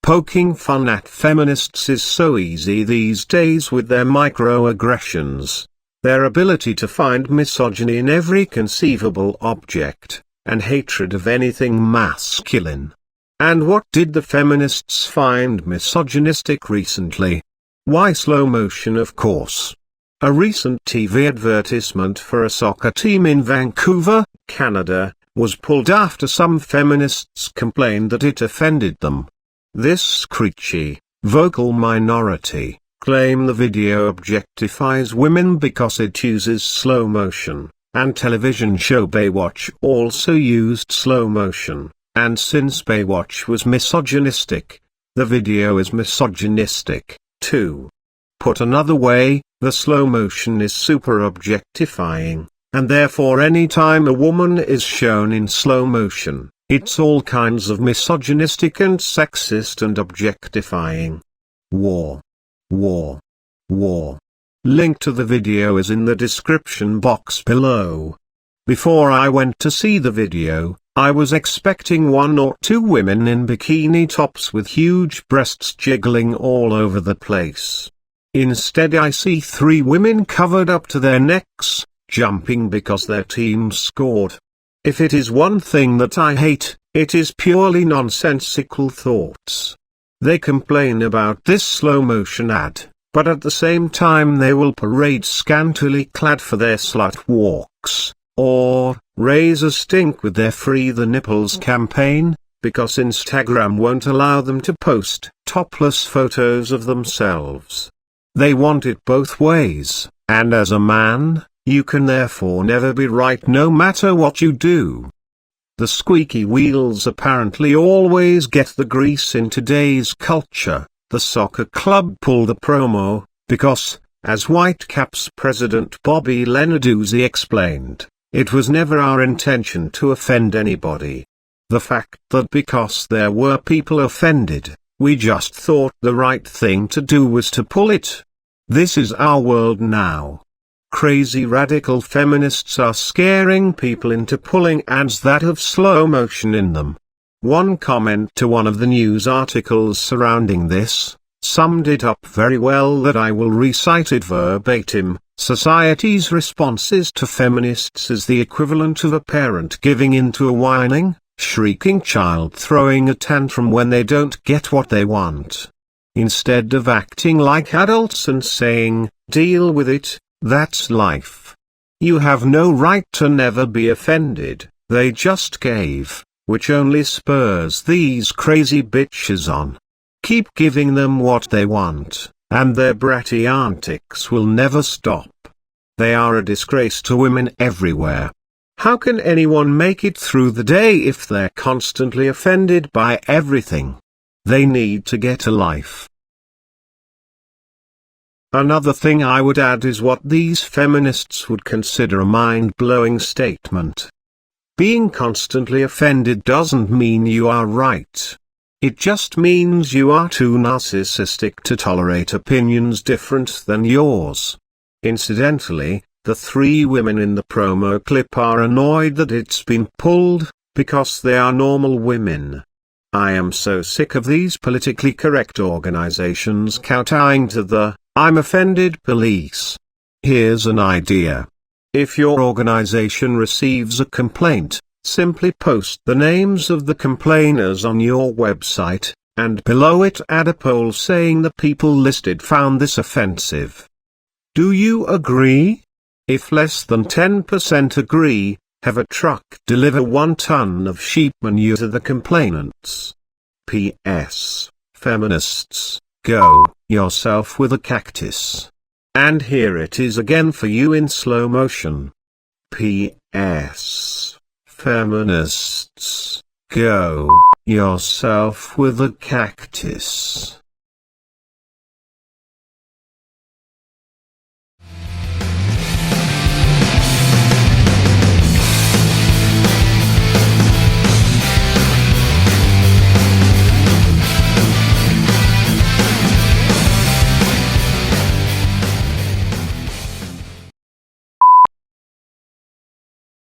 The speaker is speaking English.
Poking fun at feminists is so easy these days with their microaggressions. Their ability to find misogyny in every conceivable object, and hatred of anything masculine. And what did the feminists find misogynistic recently? Why slow motion, of course. A recent TV advertisement for a soccer team in Vancouver, Canada, was pulled after some feminists complained that it offended them. This screechy, vocal minority claim the video objectifies women because it uses slow motion, and television show Baywatch also used slow motion, and since Baywatch was misogynistic, the video is misogynistic, too. Put another way, the slow motion is super objectifying, and therefore any time a woman is shown in slow motion, it's all kinds of misogynistic and sexist and objectifying. War. War. War. Link to the video is in the description box below. Before I went to see the video, I was expecting 1 or 2 women in bikini tops with huge breasts jiggling all over the place. Instead I see 3 women covered up to their necks, jumping because their team scored. If it is one thing that I hate, it is purely nonsensical thoughts. They complain about this slow motion ad, but at the same time they will parade scantily clad for their slut walks, or raise a stink with their Free the Nipples campaign, because Instagram won't allow them to post topless photos of themselves. They want it both ways, and as a man, you can therefore never be right no matter what you do. The squeaky wheels apparently always get the grease in today's culture. The soccer club pulled the promo, because, as Whitecaps president Bobby Lenarduzzi explained, it was never our intention to offend anybody. The fact that because there were people offended, we just thought the right thing to do was to pull it. This is our world now. Crazy radical feminists are scaring people into pulling ads that have slow motion in them. One comment to one of the news articles surrounding this summed it up very well that I will recite it verbatim. Society's responses to feminists is the equivalent of a parent giving in to a whining, shrieking child throwing a tantrum when they don't get what they want. Instead of acting like adults and saying, "Deal with it, that's life. You have no right to never be offended," they just gave, which only spurs these crazy bitches on. Keep giving them what they want, and their bratty antics will never stop. They are a disgrace to women everywhere. How can anyone make it through the day if they're constantly offended by everything? They need to get a life. Another thing I would add is what these feminists would consider a mind-blowing statement. Being constantly offended doesn't mean you are right. It just means you are too narcissistic to tolerate opinions different than yours. Incidentally, the 3 women in the promo clip are annoyed that it's been pulled, because they are normal women. I am so sick of these politically correct organizations kowtowing to the "I'm offended" police. Here's an idea. If your organization receives a complaint, simply post the names of the complainers on your website, and below it add a poll saying the people listed found this offensive. Do you agree? If less than 10% agree, have a truck deliver 1 ton of sheep manure to the complainants. P.S. Feminists, go yourself with a cactus. And here it is again for you in slow motion. P.S. Feminists, go yourself with a cactus.